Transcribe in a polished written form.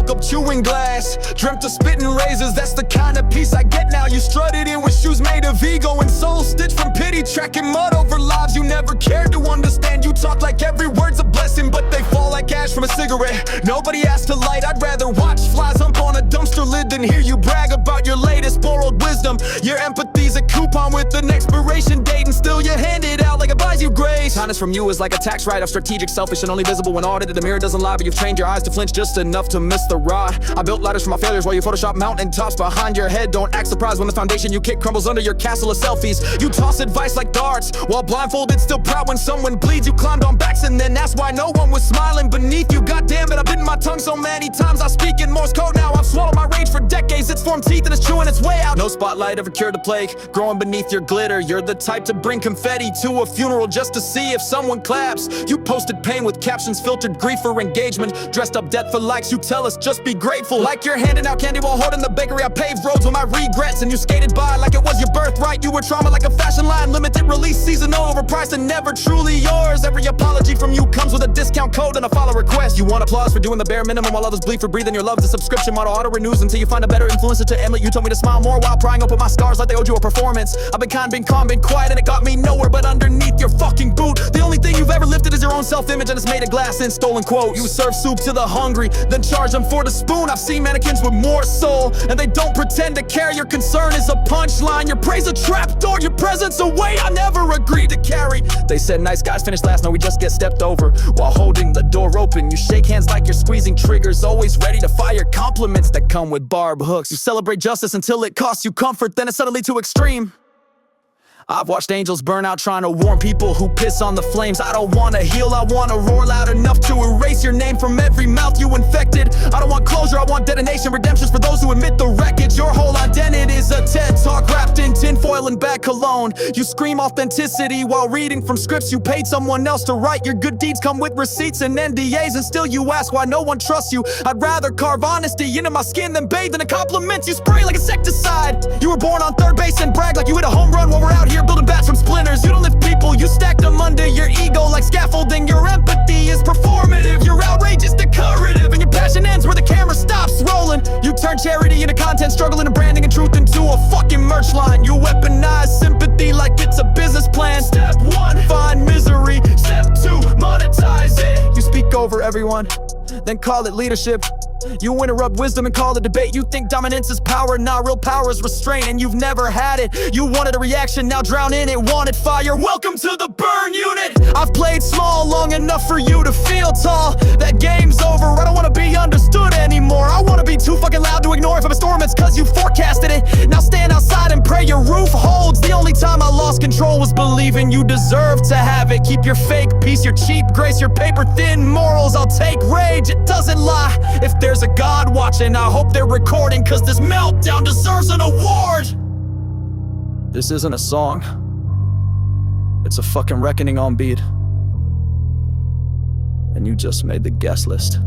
woke up chewing glass. Dreamt of spitting razors, that's the kind of peace I get now. You strutted in with shoes made of ego and soul stitched from pity, tracking mud over lives you never cared to understand. You talk like every word's a blessing, but they fall like ash from a cigarette. Nobody asked to light, I'd rather watch flies hump on a dumpster lid than hear you brag about your latest borrowed wisdom. Your empathy's a coupon with an expiration date, and still you hand it out like it buys you grace. Kindness from you is like a tax write-off, strategic, selfish, and only visible when audited. The mirror doesn't lie, but you've trained your eyes to flinch just enough to miss the rod. I built ladders from my failures while you Photoshop mountain tops behind your head. Don't act surprised when the foundation you kick crumbles under your castle of selfies. You toss advice like darts while blindfolded, still proud when someone bleeds. You climbed on backs and then asked why no one was smiling beneath you. God damn it, I've bitten my tongue so many times I speak in Morse code now. I've swallowed my rage for decades, it's formed teeth and it's chewing its way out. No spotlight ever cured the plague, growing beneath your glitter. You're the type to bring confetti to a funeral just to see if someone claps. You posted pain with captions, filtered grief for engagement, dressed up death for likes. You tell us just be grateful, like you're handing out candy while holding the bakery. I paved roads with my regrets and you skated by like it was your birthright. You were trauma like a fashion line, limited release, seasonal, overpriced and never truly yours. Every apology from you comes with a discount code and a follow request. You want applause for doing the bare minimum while others bleed for breathing. Your love's a subscription model, auto renews until you find a better influencer to emulate. You told me to smile more while prying open my scars like they owed you a performance. I've been kind, been calm, been quiet, and it got me nowhere but underneath your fucking boot. The only thing you've ever lifted is your own self-image, and it's made of glass and stolen quotes. You serve soup to the hungry, then charge them for the spoon. I've seen mannequins with more soul, and they don't pretend to care. Your concern is a punchline, your praise a trapdoor, your presence a weight I never agreed to carry. They said nice guys finish last, no we just get stepped over. While holding the door open, you shake hands like you're squeezing triggers, always ready to fire compliments that come with barbed hooks. You celebrate justice until it costs you comfort, then it's suddenly too extreme. I've watched angels burn out trying to warn people who piss on the flames. I don't wanna heal, I wanna roar loud enough to erase your name from every mouth you infected. I don't want closure, I want detonation, redemptions for those who admit the wreckage. Your whole identity is a TED Talk wrapped in tinfoil and bad cologne. You scream authenticity while reading from scripts you paid someone else to write. Your good deeds come with receipts and NDAs, and still you ask why no one trusts you. I'd rather carve honesty into my skin than bathe in the compliments you spray like insecticide. You were born on third base and brag like you hit a home run while we're out here building bats from splinters. You don't lift people, you stack them under your ego like scaffolding. Your empathy is performative, your outrage is decorative, and your passion ends where the camera stops rolling. You turn charity into content, struggle into branding and truth into a fucking merch line. You weaponize sympathy like it's a business plan. Step 1, find misery. Step 2, monetize it. You speak over everyone, then call it leadership. You interrupt wisdom and call it debate. You think dominance is power, nah, real power is restraint, and you've never had it. You wanted a reaction, now drown in it, wanted fire. Welcome to the burn unit. I've played small long enough for you to feel tall. That game's over, I don't wanna be understood anymore. I wanna be too fucking loud to ignore. If I'm a storm, it's cause you forecasted it. Now stand outside and pray your roof holds. The only time I lost control was believing you deserve to have it. Keep your fake peace, your cheap grace, your paper thin morals. I'll take rage, it doesn't lie. If there's a God watching, I hope they're recording, cause this meltdown deserves an award. This isn't a song, it's a fucking reckoning on beat. And you just made the guest list.